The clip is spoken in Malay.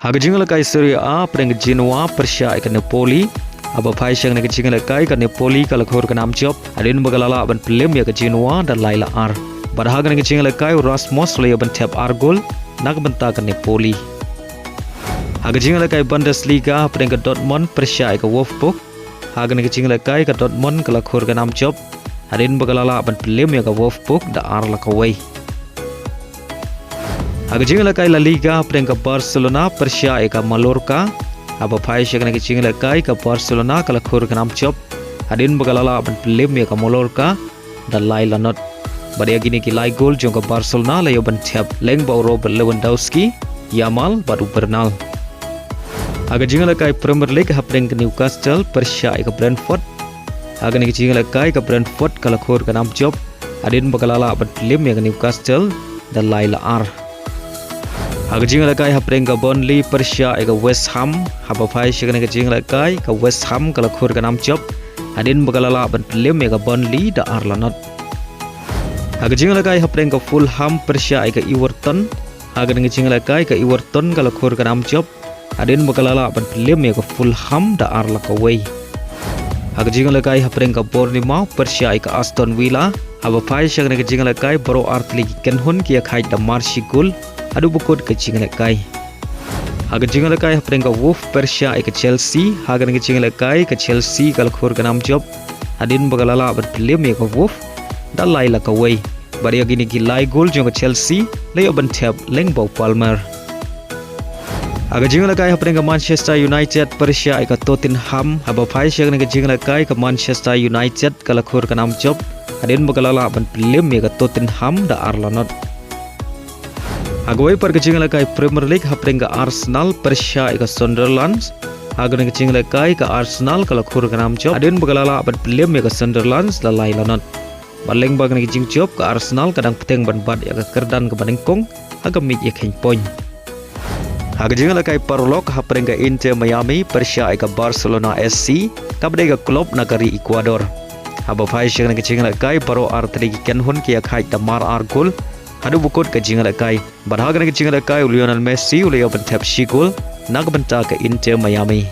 Hagajingal kai Serie A preng Genoa Pyrshah ikan Napoli. Aba Pyrshah nak jingal kai kan Napoli kalau khor kan amjob. Adin bagalala ban pelem ya ke Genoa dan Laila R. Badhaga nak jingal kai Rasmus le ban tap R gol nak benta kan Napoli. Hagajingal kai Bundesliga preng Dortmund Pyrshah ikan Wolfsburg. Haga nak jingal kai ke Dortmund kalau khor kan amjob. Adin bagalala ban pelem ya ke Wolfsburg da R la kawai. Hagajingal kai La Liga preng Barcelona Pyrshah ikan Mallorca. Aba Pyrshah nak jingal kai ke Barcelona kalau khor kan amjob. Adin bagalala ban pelem ya ke Mallorca dan Laila not. Badia gini ki lai gol jong ke Barcelona la yo ban tap leng bau Robert Lewandowski, Yamal baru Bernal. Aga jingal kai Premier League hapreng ke Newcastle Pyrshah ke Brentford. Aga nak jingal kai ke Brentford kalau khor kan amjob. Adin bagalala ban pelem ya ke Newcastle dan Laila R. Aga jingal kai hapreng ke Burnley Pyrshah ke West Ham. Aba Pyrshah nak jingal kai ke West Ham kalau khor kan amjob. Adin bagalala ban pelem ya ke Burnley da R la not. Aga jingal kai hapreng ke Fulham Pyrshah ke Everton. Aga nak jingal kai ke Everton kalau khor kan amjob. Adin bagalala ban pelem ya ke Fulham da R la kawai. Aga jingal kai hapreng ke Bournemouth Pyrshah ke Aston Villa. Aba Pyrshah nak jingal kai baro artli ken hun kia khai da marshi gol. Adu bukod ke jingal kai. Aga jingal kai hapreng ke Wolf Pyrshah ke Chelsea. Aga nak jingal kai ke Chelsea kalau khor kan amjob. Adin bagalala ban pelem ya ke Wolf da Laila kawai. Baria gini ki lai gol jong ke Chelsea layo ban tap leng bau Palmer. Aga jingal kai hapreng ke Manchester United Pyrshah ke Tottenham. Aba Pyrshah nak jingal kai ke Manchester United kalau khor kan amjob. Adin bagalala ban pelem ya ke Tottenham da R la not. Agawai par ke jingal kai Premier League hapreng ke Arsenal Pyrshah ke Sunderland. Aga nak jingal kai ke Arsenal kalau khor kan amjob. Adin bagalala ban pelem ya ke Sunderland la Laila not. Baleng bag nak jing job ke Arsenal kadang peteng ban bad ya ke kerdan ke Banengkong agak mit ya keng point. Aga jingal kai Parlok hapreng ke Inter Miami Pyrshah ke Barcelona SC kabde ke klub negari Ecuador. Aba Pyrshah nak jingal kai baro artri ken hun kia khai tamar ar gol. Adu bukod ke jingal kai. Badhaga nak jingal kai Lionel Messi ulio ban tap shi gol nak benta ke Inter Miami.